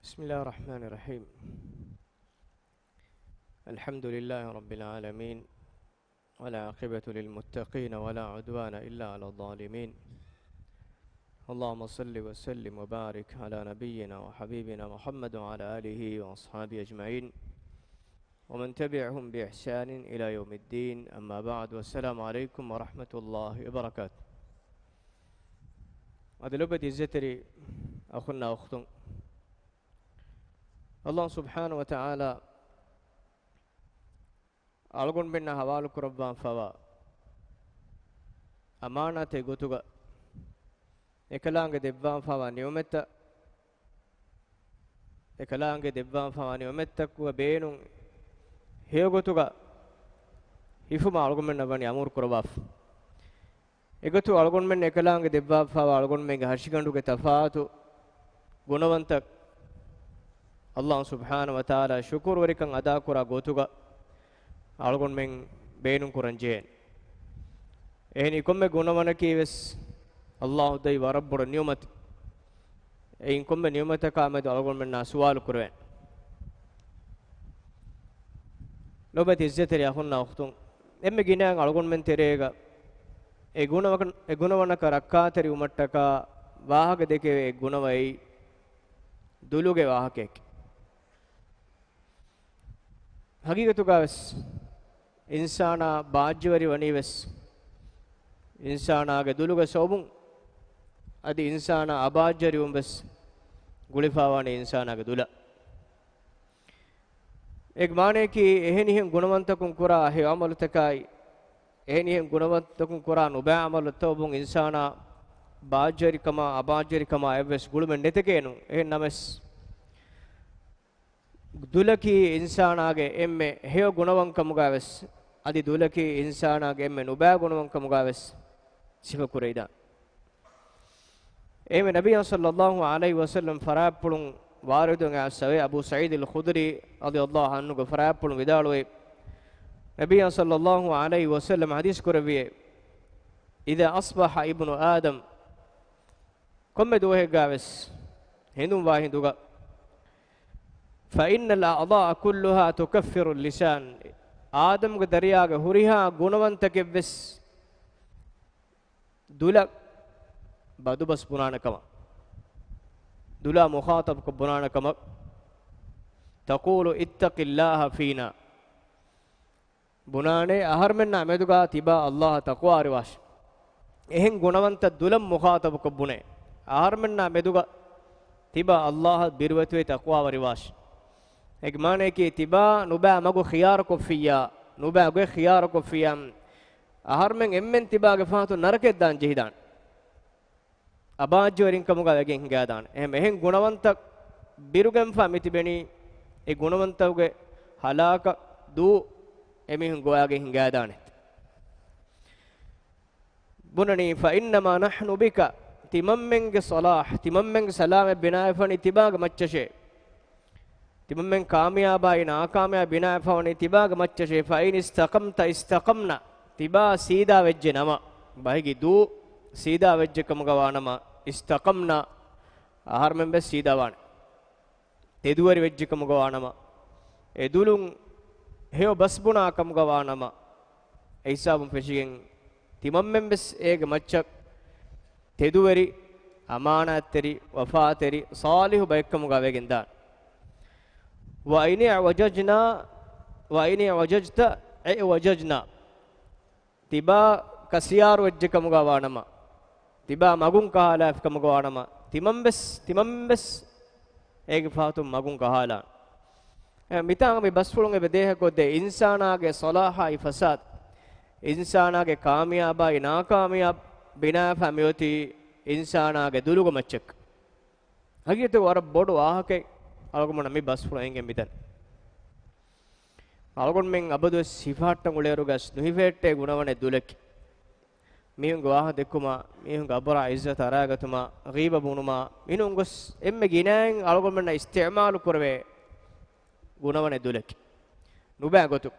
بسم الله الرحمن الرحيم. الحمد لله رب العالمين، ولا عاقبة للمتقين ولا عدوان إلا على الظالمين. اللهم صل وسلم وبارك على نبينا وحبيبنا محمد وعلى آله وأصحابه أجمعين ومن تبعهم بإحسان إلى يوم الدين. أما بعد، والسلام عليكم ورحمة الله وبركاته. أدلبت الزتري أخونا أختم الله سبحانه وتعالى ألقون بنا حوالك ربان فوا أمانة غتوغا එකලාංග දෙබ්බාන් ෆවා නියමෙත එකලාංග දෙබ්බාන් ෆවා නියමෙතක්ව බේනුන් හේගොතුග හිෆුම අල්ගොන්මෙන් නබනි අමූර් කරබාෆ් එකතු අල්ගොන්මෙන් එකලාංග දෙබ්බා ෆවා අල්ගොන්මෙන් හර්ෂිගඬුගේ තෆාතු ගුණවන්ත අල්ලාහ් සුබ්හානහු වතාලා ශුක්ර් වරිකන් අදා කරා ගොතුග අල්ගොන්මෙන් බේනුන් කුරංජේ එහෙනි කොම්මෙ ගුණවන කීවස් الله داي وربر نيومت إنكم من نيومتك أمد ألقون من سؤال كروين لو بتجزتري أخونا أختون إم جينا ألقون من تريغا إغونا ونك ركّا تري ومتك واهك ديك إغونا واي دولوجي واهكك حقيقة كاوس إنسانا باجوري ونيوس إنسانا كدولوجي صوبون أدي إنسان أباجر يوم بس غلفاوان إنسان أقدولا एक माने कि एहनी हम गुणवंतकुं कुरा है अमल तकाई एहनी हम गुणवंतकुं कुरा नुबा अमल तोबुं इंसाना बाजरिकमा अबाजरिकमा एवस गुळ में नेतकेनु ए नमस दुलकी इंसानागे एम्मे हे गुणवंकमुगावस अदि दुलकी इंसानागे एम्मे नुबा गुणवंकमुगावस सिफ कुरेदा एमे नबी सल्लल्लाहु अलैहि वसल्लम फरापुलुं वारिदुं आसवे अबू सईद अल खुदरी रदियल्लाहु अन्हु को फरापुलुं विदालुवे नबी सल्लल्लाहु अलैहि वसल्लम हदीस कुरविये इदा अस्बह इब्नु आदम कोम्मे दोहे गावस हिंदुं वाहिंदुगा فإن الأعضاء كلها تكفر اللسان آدم के दरिया के हुरिहा गुणवंत के विस दुला बदु बस पुराना कमा दुला मुखातब को पुराना कमा तक़ूलु इत्तक़िल्लाह फ़ीना बुनाने आहर में ना मेदुगा तिबा अल्लाह तक़वा रिवाश एहन गुणवंत दुलम मुखातब को बुने आहर में ना मेदुगा तिबा अल्लाह बिरवत्वे तक़वा रिवाश एक माने कि तिबा नुबा मगु खियार को फिया नुबा गु खियार को फिया आहर में एम्मेन तिबा के फातु नरके दान जिहिदान අබාජ්‍යවරින් කමුගා වගෙන් හිඟාදාන එහෙම එහෙන් ගුණවන්ත බිරුගෙන් ෆමිති බෙනි ඒ ගුණවන්තවගේ හලාක දූ එමිහුන් ගෝයාගෙන් හිඟාදාන බුනනි ෆඉන්නමා නහ්නු බික තිමම්මෙන්ගේ සලාහ් තිමම්මෙන්ගේ සලාම බිනායෆනි තිබාග මච්චෂේ තිමම්මෙන් කාමියාබයි නාකාමියා බිනායෆවනි තිබාග මච්චෂේ ෆයින් ඉස්තකම්ත ඉස්තකම්නා තිබා සීදා වෙජ්ජේ නම බහිගි දූ सीधा वेज्ज कमुगवानमा इस्तकमना आहार में बस सीधा वाण तेदुवरी वेज्ज कमुगवानमा एदुलुं हेव बस बुना कमुगवानमा ऐसा बुं फेशिगें तिमम में बस एक मच्चक तेदुवरी अमाना तेरी वफा तेरी सालिह बैक कमुगवेगिंदा वाइने वजजता ए वजजना तिबा कसियार वेज्ज कमुगवानमा तिबा मगुं कहाला कमुगवानमा तिमम्बस एक फातु मगुं कहाला मितांग में बसफुलुंगे बेदेह को दे इंसाना के सलाहा फसाद इंसाना के कामयाबा नाकामयाब बिना फमियोती इंसाना के दुलुगो मच्चक हगियत वर बोड वाह के अलगुमन मी बसफुलुंगे मितन अलगुन में अबदु सिफाट्टं उलेरुगस नुहिवेट्टे गुणवने दुलक मीहुं गवाह देकुमा मीहुं गबरा इज्जत अरागतुमा गीबा बुनुमा मीहुं गस एम्मे गिनायं अलगुमन इस्तेमाल करवे गुणवने दुलक नुबा गतु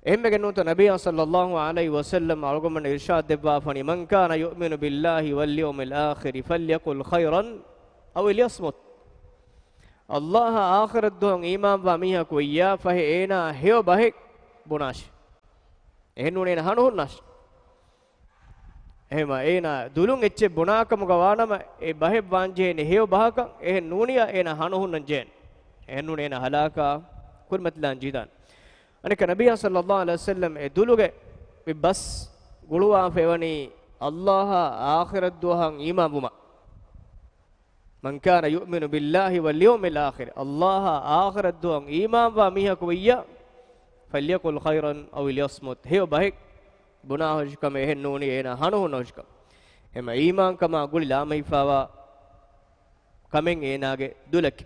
एम्मे गनु तो नबी सल्लल्लाहु अलैहि वसल्लम अलगुमन इरशाद देबा फनी मन कान युमिनु बिल्लाहि वल यौमिल आखिर फल्यकुल खैरन अव लियस्मुत Allah akhirat duhan iman wa miha ko iya fahe ena heo bahe bunash ehnu ne hanuhunnas ehma ena dulun ecche bunakam gawanama e bahe wanje ne heo bahaka eh nuniya ena hanuhunnan jen ehnu ne halaka kurmatlan jidan anika nabiy sallallahu alaihi wasallam e duluge be bas guluwa fewani Allah akhirat duhan iman buma man kana yu'minu billahi wal yawmil akhir Allah akhirat duhan iman wa miha ko iya falyakul khairan aw liyasmut heo bahe bunahojkam ehen nuni ena hanuhunojkam ema iman kama guli lamai fawa kamen enage dulak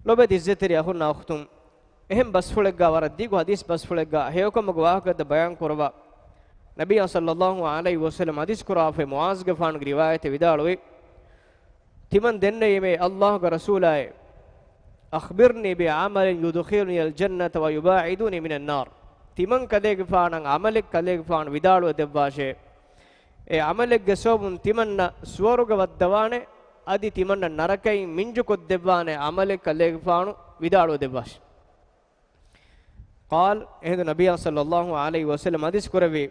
lobe dizzeteri ahunna akhtum ehem basfulegga waraddigu hadis basfulegga heokam gwahakad bayan kurwa nabiy sallallahu alaihi wasallam hadis kurafe muaz gafan riwayat vidalwe timan denne yeme allah ga rasulaye akhbirni bi amalin yudkhiluni al jannata wa yubaiduni min an nar timan kadege faanan amalek kadege faan vidalu debwashe e amalek gesobun timanna suwaruga waddawane adi timanna narakai minju koddebwane amalek kadege faanu vidalu debwashe قال إهد النبي صلى الله عليه وسلم حديث كروي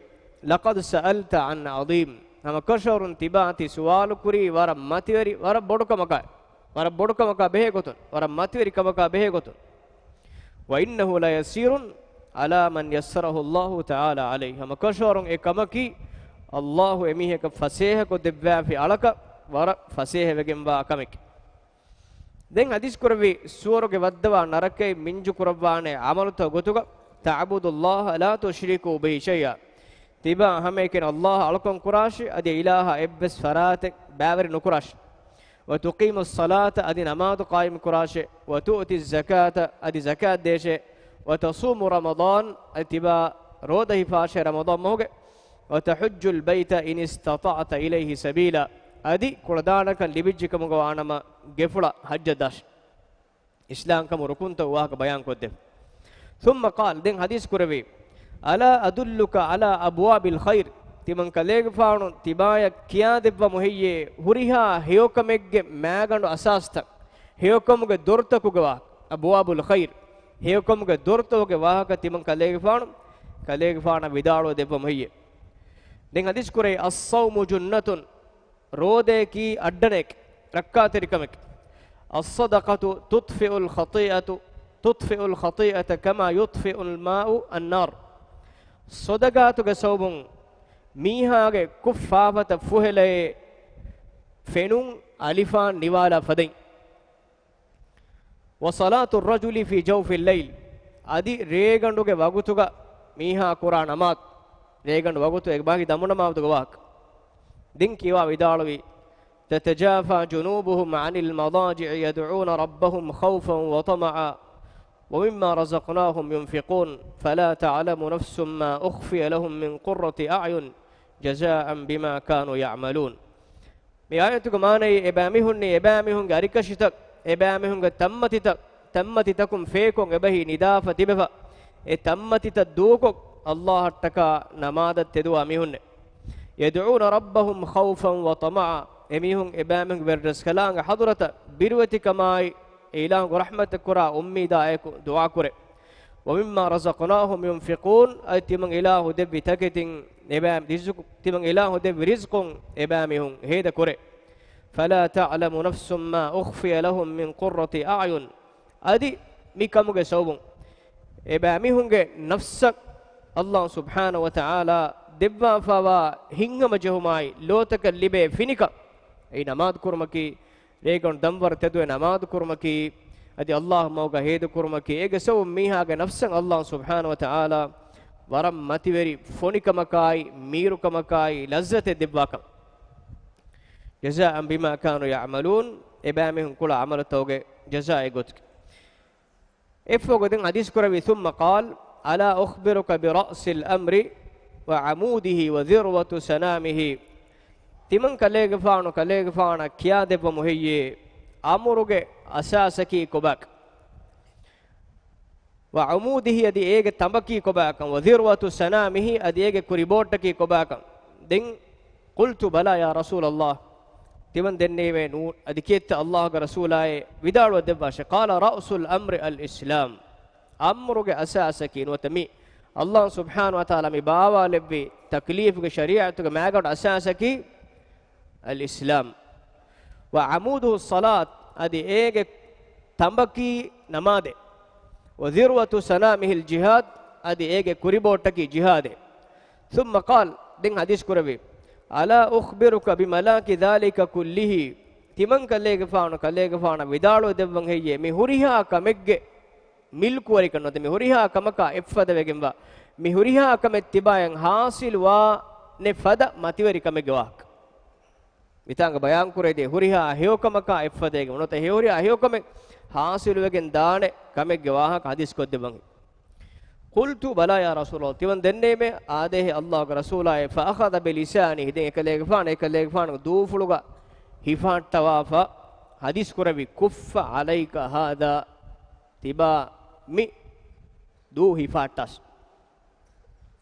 لقد سألت عن عظيم هم كشور تباتي سوال كري ور ماتيري ور بودكمكا به غتون ور ماتيري كمكا به غتون وإنه لا يسير على من يسره الله تعالى عليه هم كشور إكمكي الله أميه كفسيه كدبوا في علك ور فسيه وجنبا كمك den hadis kurvi suwaruge waddawa narakai minju kurabwane amaluta gotuga ta'budullah la tushriku bihi shay'a tiba hamekin allah alkon kurashi adi ilaha ebbes farate baveri nukurash wa tuqimu as-salata adi namaz qaim kurashi wa tu'ti az-zakata adi zakat deshe wa tasumu ramadan atiba rodahi fashe ramadan moge wa tahujju al-bayta in istata'ta ilayhi sabila adi kuladana kan libijjikamu gawanama gefula hajj dash islam kam rukunta wahaka bayan kodde thumma qala den hadis kuravi ala adulluka ala abwabil khair timan kalege faanu tibaya kiya debba muhiyye huriha heyokamegge magandu asasta heyokamuge dortaku gawa abwabul khair heyokamuge dortoge wahaka timan kalege faana vidalo debba muhiyye den hadis kurai as-sawmu junnatun rode ki addanek rakkaterikamek as-sadaqatu tudfi'u al-khati'ata kama yudfi'u al-ma'u an-nar sadaqatu ge sawbun mihage kuffafata fuhele fenun alifan niwala fadin wa salatu ar-rajuli fi jawfi al-layl adi reganduge wagutuga miha qur'an amat regandu wagutu ek bagi damuna mawtuga wak din kiwa vidalwi تتجافى جنوبهم عن المضاجع يدعون ربهم خوفا وطمعا ومما رزقناهم ينفقون فلا تعلم نفس ما أخفي لهم من قرة أعين جزاء بما كانوا يعملون بآياتك ماني إبامهن غاركشتك إبامهن تمتتكم فيكم إبهي ندافة تبفا تمتتدوكم الله اتكا نمادت تدوى مهن يدعون ربهم خوفا وطمعا emihun ebameng verdes kalanga hadrata birwati kamai ilahu rahmat kura ummida ek dua kure wa mimma razaqnahum yunfiqun ay timang ilahu debbi taketin ebam rizq timang ilahu debbi rizqun ebamihun heda kure fala ta'lamu nafsum ma ukhfiya lahum min qurrati a'yun adi mikamuge sawbun ebamihunge nafsak allah subhanahu wa ta'ala debba fawa hingama jehumai lotaka libe finika ei namaz kurmaki regon damwar tedu namaz kurmaki adi allah mauga hedu kurmaki ege saw miha ge nafsan allah subhanahu wa ta'ala waram mativeri fonikamakai mirukamakai lazzate debwaka jazaan bima kanu ya'malun ebamehun kula amal tawge jazaa got efogodin hadis kuravi thumma qala ala ukhbiruka bi ra'sil amri wa amudihi wa dhirwatu sanamihi timan kalege faana kiya debba muhiyye amuruge asasaki kobak wa amudihi adi ege tambaki kobak wa dhirwatu sanamihi adi ege kuribotaki kobak den qultu bala ya rasul allah timan denne me nu adiketta Allah ga rasulaye vidalu debashe qala ra'sul amri al islam amruge asasaki nuwatami Allah subhanahu wa ta'ala mi bawa lebbi taklif ge shari'atu ge magad asasaki al islam wa amudu salat adi ege tambaki namade wa dhirwatu sanamihi al jihad adi ege kuribotaki jihade thumma qala din hadis kurawi ala ukhbiruka bimalaki dhalika kullihi timan kalege faana vidalu devwan heyye mi huriha kamegge milku wari kannote mi huriha kamaka effada wegenwa mi huriha kamet tibayan hasil wa ne fada matiwari kamegge wahak mitanga bayan kurede huriha heokamaka effadege monota he huriha heokame hasil wegen daane kamegge wahak hadis koddewan qultu bala ya rasulullah tiwan denne me adehe Allah ga rasulaye fa akhadha bi lisanihi de ekalege faana duufuluga hifattawa fa hadis kuravi kuffa alayka hada tiba mi du hifattas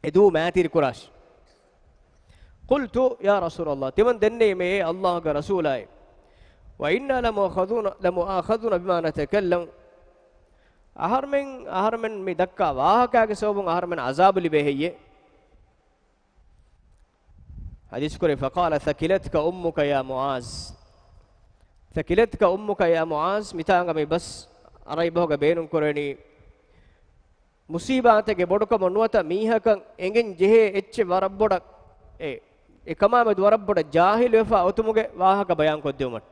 edu maatir kurash qultu ya rasulullah tiwan denne me Allah ga rasulaye wa inna lamu'akhaduna bima natakallam aharmen mi dakka wahakage sobun aharmen azab libe heyye hadis kore faqala thakilatka ummuka ya muaz mitanga me bas arai boga beenun koreni musibate ge bodukam nuwata mihakan engen jehe ecche warabboda ekama me warabboda jahil wefa otumuge wahaka bayan koddewmat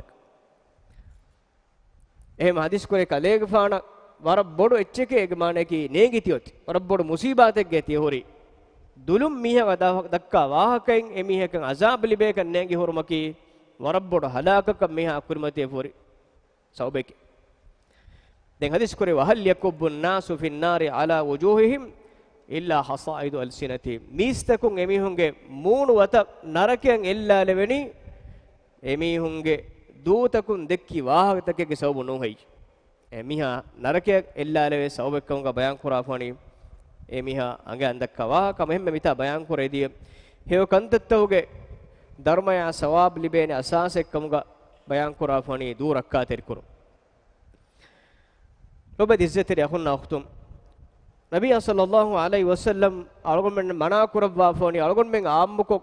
ehem hadis kore kalege faana warabbodu echcheke ege mane ki negitiyot warabbodu musibatek ge tiy hori dulum miha dakka wahakain emihakan azab libe kan negi hormaki warabbodu halakaka miha akurmate hori saubeke den hadis kore wahal yakubbun nasu fin nari ala wujuhihim illa hasaidu alsinatihim mistakun emihunge moonu wata naraken ella leveni emihunge duutakun dekki wahakake ge sabu non hay emiha narake ella leve sawbekkamga bayan kurafani emiha ange andakkawa kamemme mita bayan kurediye hew kantattawge dharmaya sawab libene asasekkamga bayan kurafani durakka terkuru lobe izzati akhunna akhtum nabiy sallallahu alaihi wasallam algon men mana kurabwa foni algon men aammuko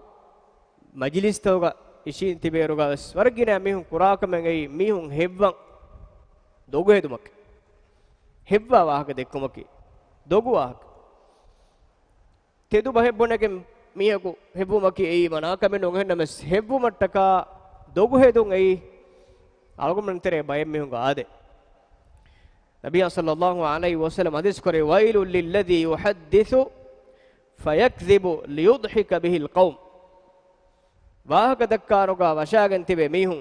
majlis tawga ishin tiberuga wargina mihun kurakamen ei mihun hevwan dogu hedumak hevwa wahaka dekkumaki dogu wahaka tedu bahebbonake mihaku hevumaki ei manaka men onhennames hevvumattaka dogu hedun ei algomentere bayem mihunga ade nabiy sallallahu alaihi wasallam hadis kore wailul lilladhi yuhaddithu fayakdhibu liyudhika bihi alqawm wahaka dakkaruga washagen tibe mihun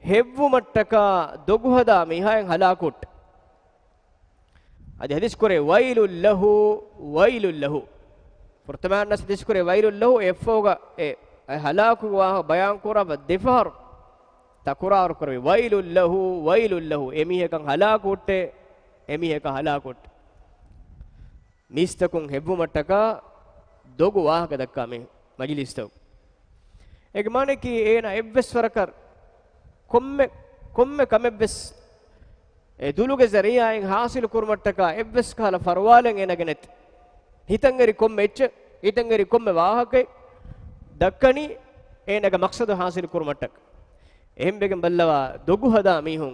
hevvumattaka doguhada mihayen halakut adi hadis kore wailul lahu furtaman nas hadis kore wailul lahu effoga halaku wa bayan kuraba defar takurar kore wailul lahu emihekan halakutte emiheka halakut mistakun hevvumattaka dogu wahaka dakka me majlistaw egmane ki ena evveswarakar komme kamebbes duluge zariya en hasil kurmattaka ebbes kala farwalen enagenet hitangeri komme ecche hitangeri komme wahake dakkani enaga maqsadu hasil kurmattak ehembegen ballawa dogu hada mihun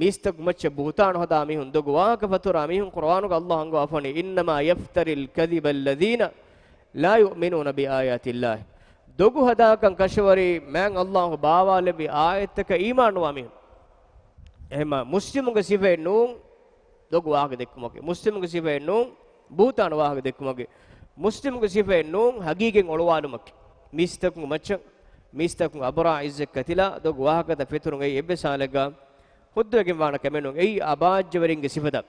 mistak macce buhtan hada mihun dogu wahaka fatura mihun qur'anuga Allah ango afani innama yaftaril kadhiba alladhina la yu'minuna bi ayati Allah dogu hada kan kashwari man Allah bawa lebi ayataka iman wa mihun ehma muslimunge sife nun dogu wahage dekkumage muslimunge sife nun buhtan wahage dekkumage muslimunge sife nun hagigen olwalumake mistakun macce mistakun abra izzek katila dogu wahage da feturun ei ebbe salega huddegen wana kemenun ei abajjaweringe sifada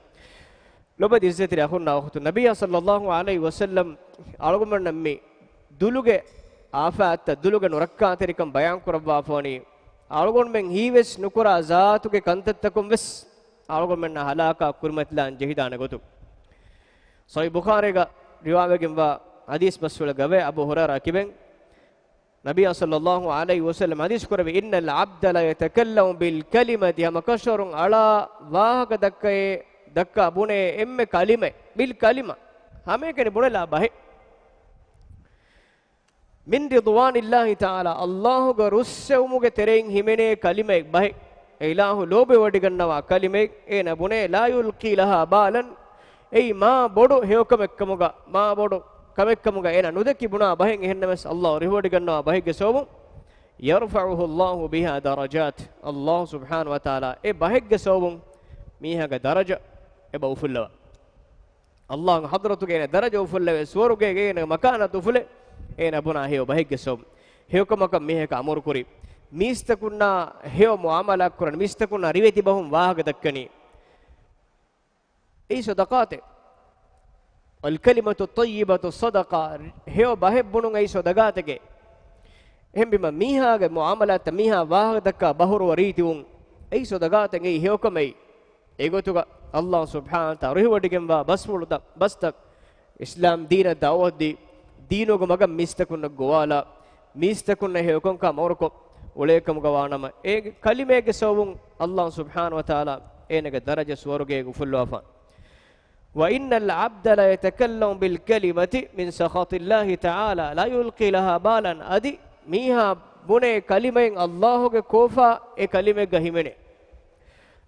lobad izzeti akhunna akhtu nabiy sallallahu alaihi wasallam algumen nammi duluge afaat duluge nurakka terikam bayan kurabwa foni algon men hiwes nukura zaatuge kantattakum wes algon men halaka kurmatlan jehidana gotu sahih bukhari ga riwayegen wa hadis baswala gawe abu hurairah kiben نبي صلى الله عليه وسلم حديث كربي إن العبد لا يتكلم بالكلمة هم كشر على واهك دكا بني إم كلمة بالكلمة هم كن بني لا به من رضوان الله تعالى الله رسّه مُغ ترين همني كلمة به إله لوب وديغنوا كلمة إن بني لا يلقي لها بالا أي ما بدو هيوكم كمُغا ما بدو كمكمُغا إن نودكي بنا بهين إهنمس الله ريوديغنوا به جسوم يرفعه الله بها درجات الله سبحانه وتعالى إيه به جسوم ميها درجة إيه بوفلوا الله حضرتك إن درجة وفلوا سورك إن مكانة وفلوا إن أبونا هيو به جسوم هيوكم كم ميها كأمور كوري ميستكونا هيو معاملة كورن ميستكونا ريوتي بهم واهك دكني إيه صدقاته الكلمة الطيبة الصدقة هيو بهب بنون أي صدقاتك هم بما ميها معاملة ميها واهك دكا بهور وريتون أي صدقاتك أي هيوكم أي إيغوتوغا الله سبحانه وتعالى ريوتيكم بستك إسلام دين الدعوة دي دينوغ مغا ميستكونا غوالا ميستكونا هيوكم كاموركو وليكم غوانما اي كلمه سوون الله سبحانه وتعالى انك درجه سورغي غفلوفا وان العبد لا يتكلم بالكلمه من سخط الله تعالى لا يلقي لها بالا ادي ميها بني كلمه الله كوفا اي كلمه غهيمني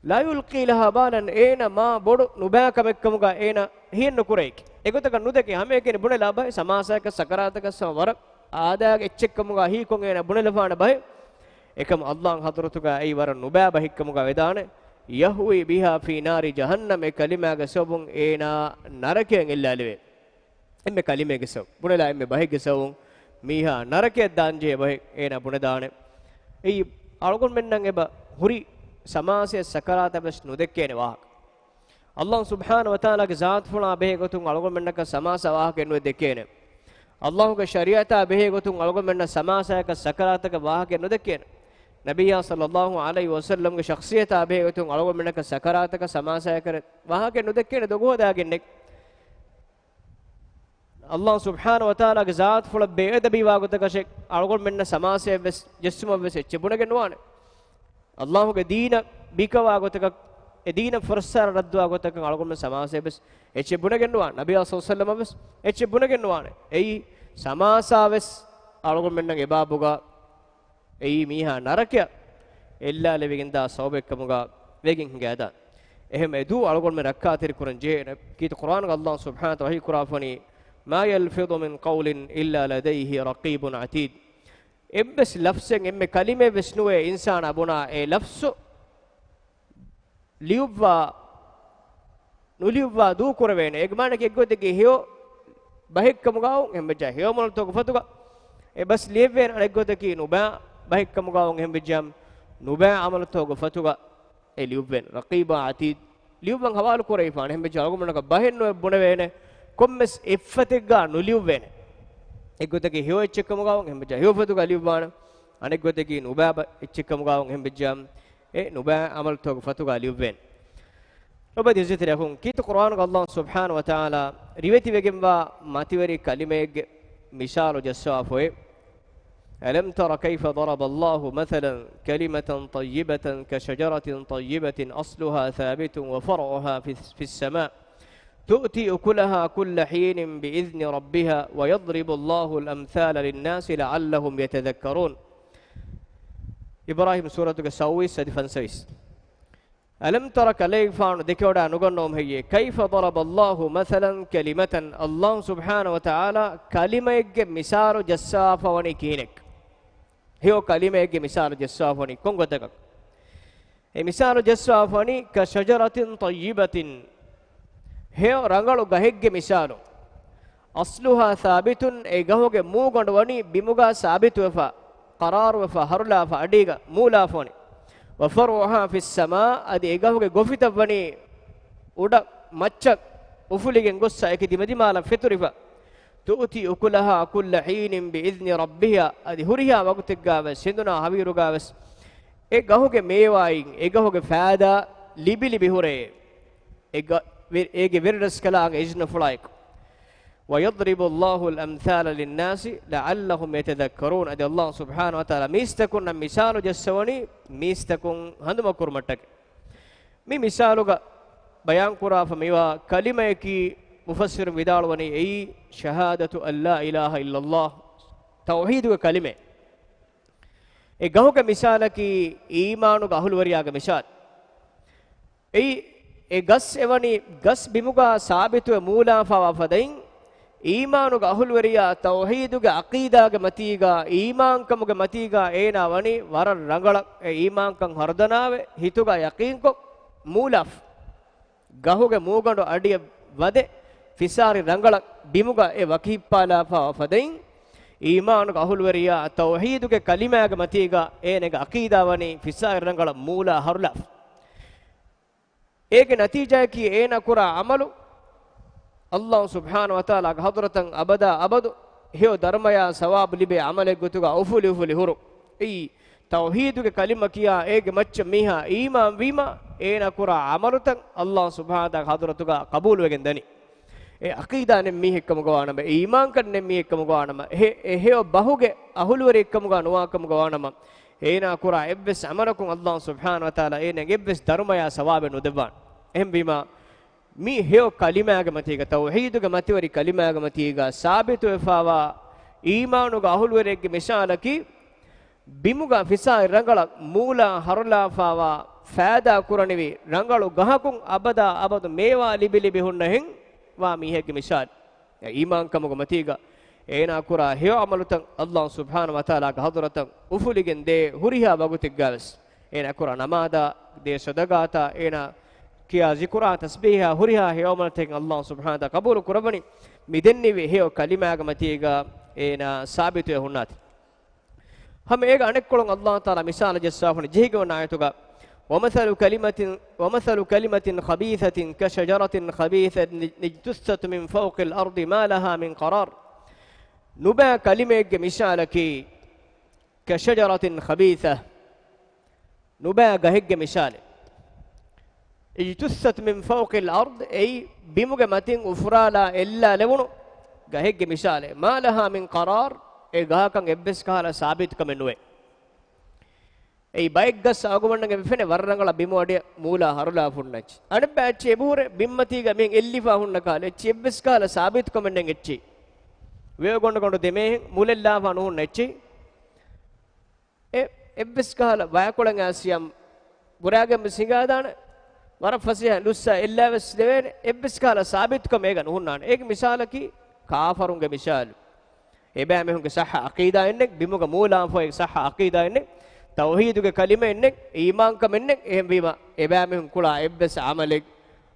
لا يلقي لها بالا اين ما بودو نباك مكمغا اين هين نكريك එගොතක නුදකේ හැම එකේ බුණ ලාභය සමාසයක සකරාතක සවර ආදාග එච්චෙක්කමුගා හීකොන් එන බුණ ලෆාන බයි එකම අල්ලාහ් හදරතුගා ඒ වර නුබෑ බහික්කමුගා වේදාන යහුයි බිහා ෆී නාරි ජහන්නම කලිමාග සොබුන් ඒනා නරකයෙන් ඉල්ලාලෙවේ එම්මේ කලිමේග සොබ බුණ ලා එම්මේ බහිග සොබුන් මීහා නරකයේ දාන්ජේ බයි ඒනා බුණ දාන ඒ අලගොන් මෙන්නන් එබ හුරි සමාසයේ සකරාතබස් නුදකේනේ වාහක Allah subhanahu wa ta'ala ke zaat fula behe gotun algon menna ka samasa wah ke no dekene Allah ke shariata behe gotun algon menna samasa ka sakarata ka wah ke no dekene Nabiya sallallahu alaihi wasallam ke shakhsiyata behe gotun algon menna ka sakarata ka samasa ka wah ke no dekene dogo dagenne Allah subhanahu wa ta'ala ke zaat fula behe dabi wa gotaka shek algon menna samasa ves jessuma ves chebuna ke nuane Allah ke deena bikawa gotaka edina forsar radwa gotaka algon samase bes eche bunagenwa nabiy sallallahu alaihi bes eche bunagenwane ei samasa bes algon menna ebabuga ei miha narakya ella leviginda sawbekkamuga vegin hingada ehem edu algon men rakka atir kuran je kit quran ga Allah subhanahu wa ta'ala kurafani ma yalfidu min qawlin illa ladayhi raqibun atid ebbes lafsen emme kalime besnuwe insana abuna e lafsu ලියුවා නුලියුවා දූ කරවේන ඒගමන කෙග්ගොතේ හියෝ බහික්කමුගාවුන් එම්බජා හියෝ මොල් තෝක ෆතුගා ඒ බස් ලියවෙන අනෙග්ගොතේ නුබා බහික්කමුගාවුන් එම්බජම් නුබා අමල තෝක ෆතුගා ඒ ලියුවෙන් රකීබා අතීද් ලියුවන් හවාලු කරේෆාන එම්බජා අලගමනක බහෙන්නෝ බොන වේන කොම්මස් එෆ්ෆතෙග්ගා නුලියුවෙන එග්ගොතේ හියෝ එච්චකමුගාවුන් එම්බජා හියෝ ෆතුගා ලියුවාන අනෙග්ගොතේ නුබා එච්චකමුගාවුන් එම්බජම් e nuba amal tog fatuga liuven oba dizit rakun kit qur'an ga Allah subhanahu wa ta'ala riweti vegemwa mativeri kalimeg misalo jassafoe alam tara kayfa daraba Allah mathalan kalimatan tayyibatan ka shajaratin tayyibatin asluha thabitun wa far'uha fi as-sama' tu'ti ukulaha kull hin bi'izni rabbiha wa yadribu Allah al-amthala lin-nasi la'allahum yatadhakkarun إبراهيم سورة السويس سدفن سويس ألم تر كليك فان ذكودا نغنوم هي كيف ضرب الله مثلا كلمة الله سبحانه وتعالى كلمة مثال جساف وني كينك هي كلمة مثال جساف وني كون غتك مثال جساف وني كشجرة طيبة هي رنگلو گهيگ مثال أصلها ثابت اي گهوگ مو گند وني بيموگا ثابت وفا قرار وفا هرلا فأديغا مولا فوني وفروها في السماء أدي إيغاهوغي غوفيتا فني ودا مچك وفليغن غوسا اكدي مديمالا فترفا تؤتي أكلها كل حين بإذن ربها أدي هريها وقتغاوس سندنا حبيروغاوس إيغاهوغي ميواين إيغاهوغي فادا ليبي ليبي هوري إيغا ويردس كلاغ إذن فلايك ويضرب الله الأمثال للناس لعلهم يتذكرون أدي الله سبحانه وتعالى ميستكون مثال جسوني ميستكون هندم كرمتك مي مثالك بيان كرا فميوا كلمة كي مفسر بدالوني أي شهادة أن لا إله إلا الله توحيد كلمة ඒ ගහක මිසාලකි ඊමානුග අහුල්වරියාග මිසාල් ඒ ගස් එවනි ගස් බිමුගා සාබිතුව මූලාෆාව ෆදයින් ඊමානුග අහුල්වරියා තෞහීදුග අකීදාග මතීගා ඊමාන්කමුග මතීගා ඒනා වනි වර රංගල ඊමාන්කම් හර්දනාවේ හිතුගා යකීන්කො මූලාෆ් ගහුග මූගඬ අඩිය වදේ ෆිසාරි රංගල බිමුගා ඒ වකීපාලාෆාව ෆදයින් ඊමානුග අහුල්වරියා තෞහීදුගේ කලිමාග මතීගා ඒනෙග අකීදාවනි ෆිසාරංගල මූලා හරුලා ඒකේ නතිජා කී ඒන කුරා අමලු අල්ලාහ් සුබ්හානහු වතාලා හදරතන් අබදා අබදු හිය ධර්මයා සවාබ් ලිබේ අමලෙ ගතුගා උෆුලි හුරු ඊ තෞහීදුගේ කලිම කියා ඒගේ මච්ච මිහා ඊමාන් වීමා ඒන කුරා අමරුතන් අල්ලාහ් සුබ්හානහු හදරතුගා කබූල් වෙගෙන් දනි ඒ අකීදානේ මිහෙක්කම ගවානම ඊමාන් කන්නේ මිහෙක්කම ගවානම එහෙ බහුගේ අහුලුවර එක්කම ගවානවාකම ගවානම ඒනා කුරා එබ්බස් අමරකුන් අල්ලාහ් සුබ්හානහු වතාලා ඒනෙ එබ්බස් ධර්මයා සවාබෙන් උදවන් එහෙම් බීමා මි හේව කලිමාග මතීග තෞහීදුග මතිවරි කලිමාග මතීග සාබිතු වෙෆාවා ඊමානුග අහුලුවරෙක්ගේ මිශාලකි බිමුග ෆිසා රංගල මූලා හරුලාෆාවා ෆෑදා කුරණෙවි රංගලු ගහකුන් අබදා අබදු මේවා ලිබිලිබි හුන්නහෙන් වා මීහෙක්ගේ මිශාල් ඊමාන්කමුග මතීග ඒනා කුරා හේව අමලුතන් අල්ලාහ් සුබ්හානහු වතාලා හදරතන් උෆුලිගෙන් දේ හුරිහා වගුතික් ගාවස් ඒනා කුරා නමාදා දේ සදගාතා ඒනා කියා zikura tasbiha huriha hewmalten Allah subhanahu wa ta'ala qabul kurabani midenni ve hew kalimaga matiga ena sabitu hunnati ham ega anek kolon Allah taala misala jassafani jehigo nayatuga ومثل كلمة خبيثة كشجرة خبيثة اجتثت من فوق الأرض ما لها من قرار نبا كلمة مثالك كشجرة خبيثة نبا جهج مثال اجتثت من فوق الأرض أي بمجمتين أفرالا إلا لونو جهج مثال ما لها من قرار أي جهكان إبس كهلا ثابت كمنوي أي بايك جس أقومنا كيفين ورنغلا بيمودي مولا هرولا فونج أنا بأشي بور بيمتي كمين إللي فاهون نكال أشي إبس كهلا ثابت كمنن أشي ويوغون كونو دمه مولا لا فانون أشي إبس كهلا بايكولن أسيام براغم سينغادان වරෆසිය ලුස්සා එල්ලාවස් දෙවෙන එබ්බස්කාලා සාබිත් කමේගන උන්නාන ඒක මිසාලකි කාෆරුන්ගේ මිසාල එබෑ මෙහුන්ගේ සහ අකීදා එන්නේ බිමුග මූලාම් ෆෝ ඒක සහ අකීදා එන්නේ තෞහීදුගේ කලිම එන්නේ ඊමාන් කම එන්නේ එහෙම වීම එබෑ මෙහුන් කුලා එබ්බස් අමලෙක්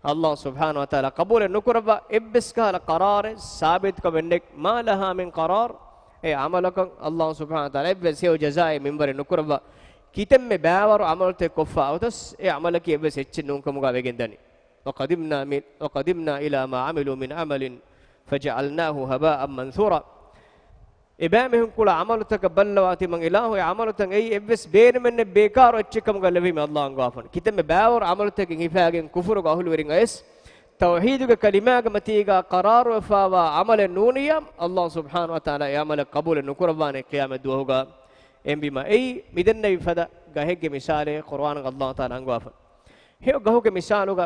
අල්ලාහ් සුබ්හානහු වතාලා කබූල් නුකරබ එබ්බස්කාලා qaraar සාබිත් කම එන්නේ මා ලහා මින් qaraar ඒ අමලක අල්ලාහ් සුබ්හානහු වතාලා එබ්බස් යෝ ජසායි මින්බර නුකරබ කිතෙම්මේ බෑවරු අමලතේ කොෆා උතස් ඒ අමලකි එබ්බස් එච්ච නුන්කමුගා වෙගෙන් දනි وقدمنا إلى ما عملوا من عمل فجعلناه هباء منثورا إبامهم كل عمل تقبلوا من إله عمل تنعي إبس بين من بيكار أتشكم قال لهم الله عنقافن كتم باور عمل تكين فاجن كفر قهول ورين إس توحيدك كلمات متيجا قرار وفاوا عمل النونية الله سبحانه وتعالى يعمل قبول النكربان قيامة دوهجا إم بما أي مدن يفدا جاهك مثال قرآن الله تعالى عنقافن هي جاهك مثالك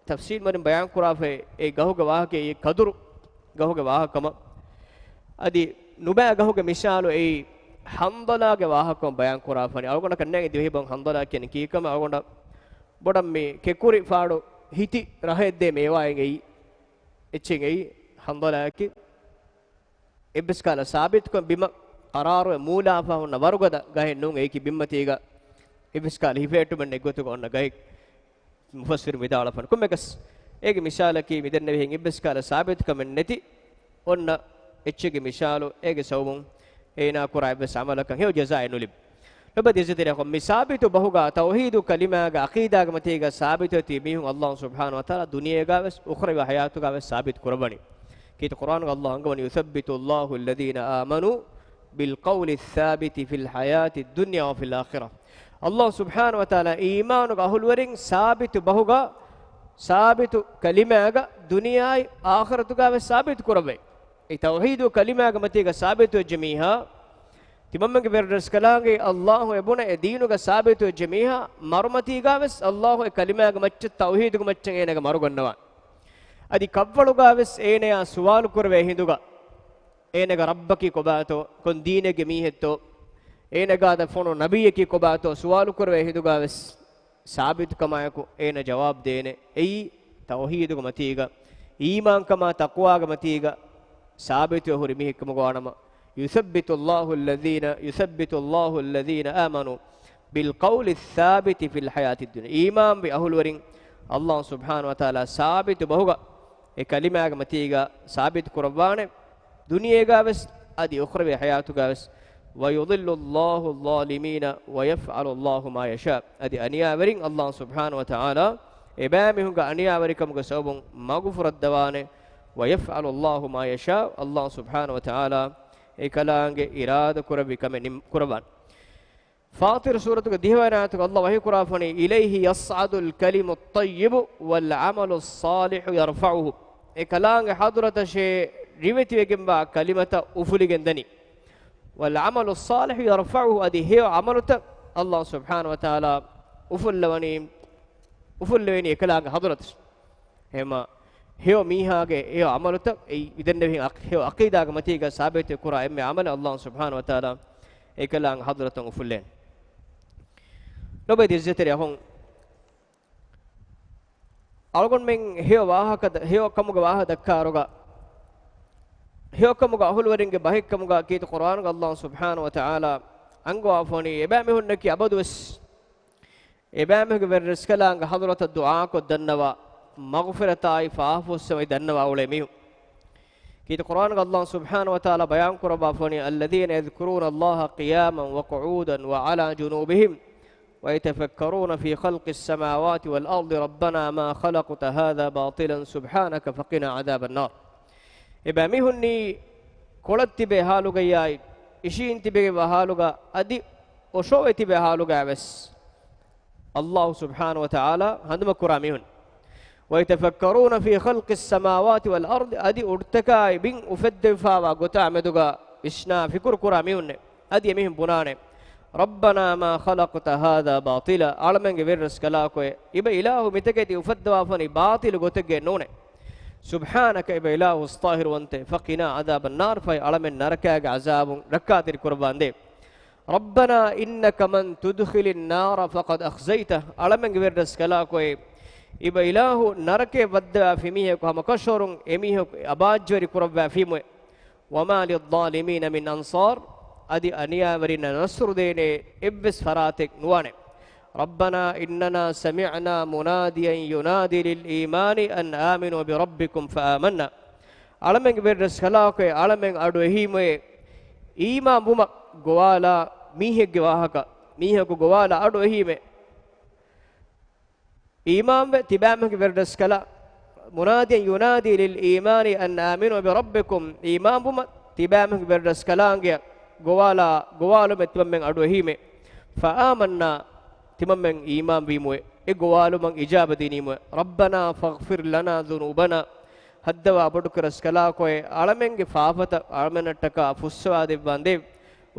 تفسير من بيان كرافة أي جاهك واهك أي قدر جاهك واهك كم أدي نبأ جاهك مثال أي حمدنا جواهك كم بيان كرافة أقولنا كنا يديه بان حمدنا كن كي كم أقولنا بدم مي ككوري فارو هيتي رهيد ده ميواين أي إتشين أي حمدنا كي إبس كلا ثابت كم بما قرار مولا فهو نوارغدا جاه نون أي كي بما تيجا إبس كلا هيفيتو من نقطة كنا جاه مفسر ميدالا فن كم مكس إيه مثال كي ميدان نبيه إبس كلا ثابت كم النتي أن إتشيء مثاله إيه سوون إيه ناكورا إبس عمله كان هو جزاء نولب لبدي زتيركم مثابت بهوجا توحيد كلمة عقيدة متيجا ثابت تيميه الله سبحانه وتعالى دنيا جابس أخرى وحياته جابس ثابت قرباني كي القرآن الله عنقون يثبت الله الذين آمنوا بالقول الثابت في الحياة الدنيا وفي الآخرة الله سبحانه وتعالى إيمان أهل ورين ثابت بهوجا ಸಾಬಿತು ಕಲಿಮಾಗ ದುನಿಯಾಯ್ ಆಖರತುಗಾವೆ ಸಾಬಿತು ಕುರವೆ ಈ ತೌಹೀದು ಕಲಿಮಾಗ ಮತಿಗ ಸಾಬಿತು ಜಮೀಹಾ ತಿಮಮ್ಮಗೆ ಬೆರ್ಡಸ್ ಕಲಾಂಗೆ ಅಲ್ಲಾಹು ಎಬುನ ಎ ದೀನುಗ ಸಾಬಿತು ಜಮೀಹಾ ಮರುಮತಿಗಾವೆಸ್ ಅಲ್ಲಾಹು ಎ ಕಲಿಮಾಗ ಮಚ್ಚ ತೌಹೀದುಗ ಮಚ್ಚ ಏನಗ ಮರುಗನ್ನವ ಅದಿ ಕವ್ವಳುಗಾವೆಸ್ ಏನೆಯ ಸುವಾಲು ಕುರವೆ ಹಿಂದುಗ ಏನಗ ರಬ್ಬಕಿ ಕೊಬಾತೋ ಕೊನ್ ದೀನೆಗೆ ಮೀಹೆತ್ತೋ ಏನಗಾದ ಫೋನು ನಬಿಯಕಿ ಕೊಬಾತೋ ಸುವಾಲು ಕುರವೆ ಹಿಂದುಗಾವೆಸ್ ಸಾಬಿತು ಕಮಾಯಕು ಏನ ಜವಾಬ್ ದೇನೆ ಎಯಿ ತೌಹೀದುಗ ಮತೀಗ ಈಮಾನ್ ಕಮಾ ತಕ್ವಾಗ ಮತೀಗ ಸಾಬಿತು ಹುರಿ ಮಿಹಿಕ್ಕಮುಗಾಣಮ يثبت الله الذين آمنوا بالقول الثابت في الحياة الدنيا إيمان بأهل ورين الله سبحانه وتعالى ثابت بهوغا كلمة متيغا ثابت قربانه دنيا غاوس أدي أخرى حياة غاوس ويضل الله الظالمين ويفعل الله ما يشاء أدي أنيا ورين الله سبحانه وتعالى إبامهم أنيا وريكم سوبون مغفر الدوانه ويفعل الله ما يشاء الله سبحانه وتعالى إكلانge إرادة كربي كمن كربان فاطر سورة الدهوانات الله وهي كرافني إليه يصعد الكلم الطيب والعمل الصالح يرفعه إكلانge حضرة شيء ريبتي وجنبا كلمة أفلي جندني والعمل الصالح يرفعه أدي هي عملت الله سبحانه وتعالى أفلوني إكلانge حضرة هما هيو ميهاගේ ඒ අමලත ඒ ඉදෙන්නේ හේව අකීදාග මතීග සාබිත කුරා එම්මේ අමල අල්ලාහ් සුබ්හානහු වතාලා ඒකලං හදරතන් උෆුල්ලෙන් නොබේ දිස්ජතරිය හොන් අල්ගොන් මෙන් හේව වාහකද හේව කමුග වාහ දක්කාරුග හේව කමුග අහුල් වරින්ගේ බහික් කමුග කීත කුර්ආනුග අල්ලාහ් සුබ්හානහු වතාලා අංගෝ ආෆෝනි එබෑ මෙහුන්නකි අබදුස් එබෑ මෙහුගේ වෙරස්කලං හදරත දුආ කො දන්නවා مغفرتاي فافوس سوي دنوا اولميو كيت قران الله سبحانه وتعالى بيان قربا فني الذين يذكرون الله قياما وقعودا وعلى جنوبهم ويتفكرون في خلق السماوات والارض ربنا ما خلقت هذا باطلا سبحانك فقنا عذاب النار ابا ميهني قلت به حالوغاي اشين تبه بحالوغا ادي وشويتي به حالوغا بس الله سبحانه وتعالى هندم كراميون ويتفكرون في خلق السماوات والأرض أدي أرتكاي بين أفد فاوا قطع مدوغا إشنا فكر كراميون أدي مهم بنانه ربنا ما خلقت هذا باطلا علمن غيرس كلاكوي إبا إله متكتي أفد وافني باطل قطع نونه سبحانك إبا إله الطاهر وانت فقنا عذاب النار في علمن نركاك عذاب ركاتر قربان دي ربنا إنك من تدخل النار فقد أخزيته علمن غيرس كلاكوي إبا إله نركه ودّا فيميه كهم كشورون إميه أباجوري كربّا فيمه وما للظالمين من أنصار أدي أنيا ورينا نصر دينه إبس فراتك نوانه ربنا إننا سمعنا مناديا ينادي للإيمان أن آمنوا بربكم فآمنا علمن بيرس خلاك علمن أدوهيمه إيمان بوما غوالا ميه غواهك ميه غوالا أدوهيمه إيمان تبامك بردس كلا منادي ينادي للإيمان أن آمنوا بربكم إيمان بما تبامك بردس كلانجيا غوالا متبمن أدوهيمه فآمنا تممن إيمان بيموه إغوالو من إجابة دينيمه ربنا فاغفر لنا ذنوبنا هدوا بدكرس كلا كوي علمنگ فافت علمنتكا فسوا دباندي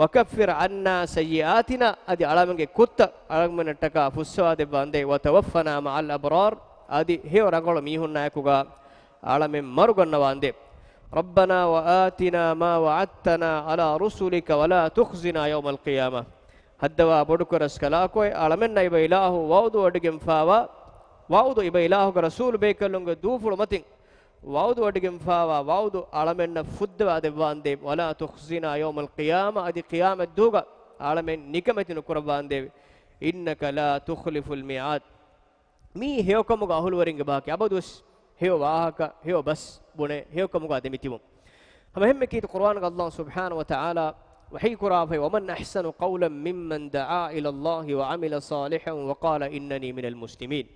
وكفر عنا سيئاتنا ادي علمنگ كت علمنتكا فسوا دباندي وتوفنا مع الابرار ادي هيو رغول ميهن نايكوغا علمن مرغنواندي ربنا وآتنا ما وعدتنا على رسلك ولا تخزنا يوم القيامة هدوا بدكرس كلا كوي علمن إبا إله وعدو أدگم فاوا وعدو إبا إله رسول بيكلونگ دوفل متين وعدو أدگم فاوا وعدو علمن فدوا دباندي ولا تخزنا يوم القيامة ادي قيامة دوغا علمن نكمتن قرباندي إنك لا تخلف الميعاد مي هيو كموغا أهل ورنگ باكي أبدوس هيو واهكا هيو بس بني هيو كموغا دمتيمو هم كيت قرآن الله سبحانه وتعالى وحي كرافي ومن أحسن قولا ممن دعا إلى الله وعمل صالحا وقال إنني من المسلمين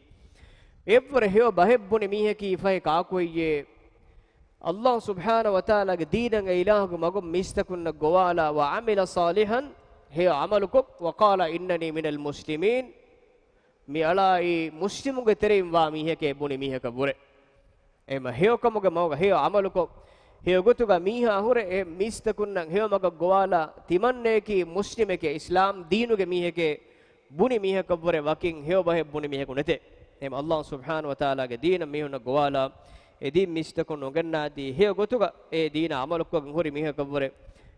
إبر هيو بهبني ميه كيفاي كاكوي الله سبحانه وتعالى دينا إله مغم مستكن قوالا وعمل صالحا هي عملكم وقال إنني من المسلمين mi alai muslimuge terim wa miheke buni miheka bure ema heokamuge mawga heo amaluko heo gotuga miha hure e mistakunnan heo maga gowala timanneki muslimeke islam deenuge miheke buni miheka bure wakin heo bahe buni miheku nete ema allah subhanahu wa taala ge deena mihuna gowala edin mistakun nogennadi heo gotuga e deena amaluko huri miheka bure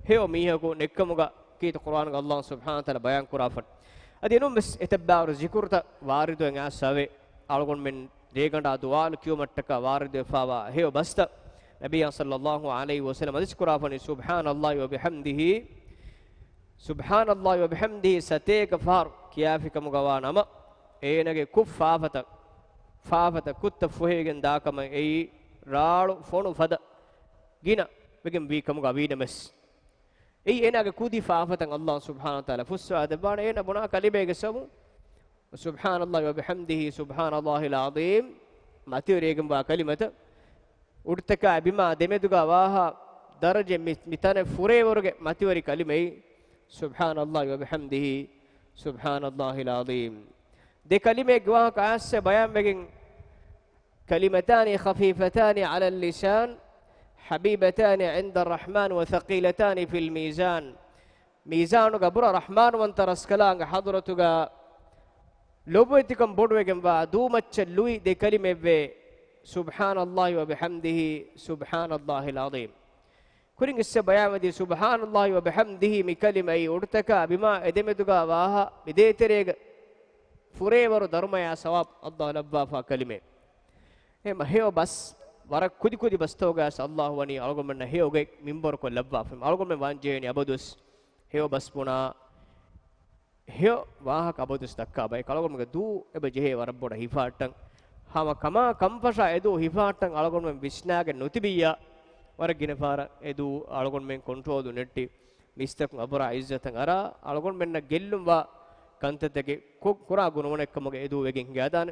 heo miheku nekkamuga kit qur'an ga allah subhanahu wa taala bayan kurafan adi enum mes etabbaru zikurta waridu en asave algon men deganda dual kiyomattaka waridu fawa heo basta nabiy sallallahu alaihi wasallam adis kurafani subhanallahi wa bihamdihi sateka far kiyafika mugawa nama enage faafata kutta fuhegen dakama ei raalu fonu fada gina begem bi kamuga widames ei enage kudi faafatan allah subhanahu wa taala fussa adabana ena buna kalibege samu subhanallahi wa bihamdihi subhanallahi alazim matiregem ba kalimata urtaka abima demeduga waha daraje mitane fureworuge matiwari kalimei subhanallahi wa bihamdihi subhanallahi alazim de kalime gwa ka asse bayan begin kalimatani khafifatani ala al-lisan habibatani 'inda ar-rahman wa thaqilatani fil mizan mizanu gabura rahman wantaras kalanga hadratuga lobetikam bodwegen wa dumacce lui de kalimeve subhanallahi wa bihamdihi subhanallahi alazim kuring isse bayamadi subhanallahi wa bihamdihi mi kalimai urtaka bima edemeduga waha mideterega furewaru dharmaya sawab allah labba fa kalime e maheo bas warak kudi bas togas allah wani algomenna heoge minbor ko labba fa algomen wanjeni abadus heo bas puna heo waha abadus dakka bay kalgomge du ebe jehe warabboda hifatan hama kama kampasha edu hifatan algomen visnaage notibiya war ginefara edu algon men control du netti mistak abura izzatan ara algon menna gellum wa kantatege kura gunone ekkamuge edu wegen gadan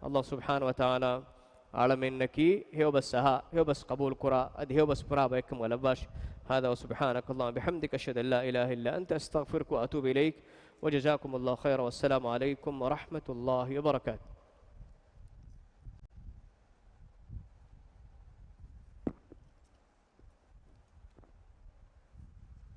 allah subhanahu wa taala alamennaki heobas saha heobas qabul kura ad heobas pura ba ekkam walabash hada wa subhanaka allah bihamdika ashhadu an la ilaha illa anta astaghfiruka wa atubu ilaik wa jazakumullahu khairan wassalamu alaykum wa rahmatullahi wa barakatuh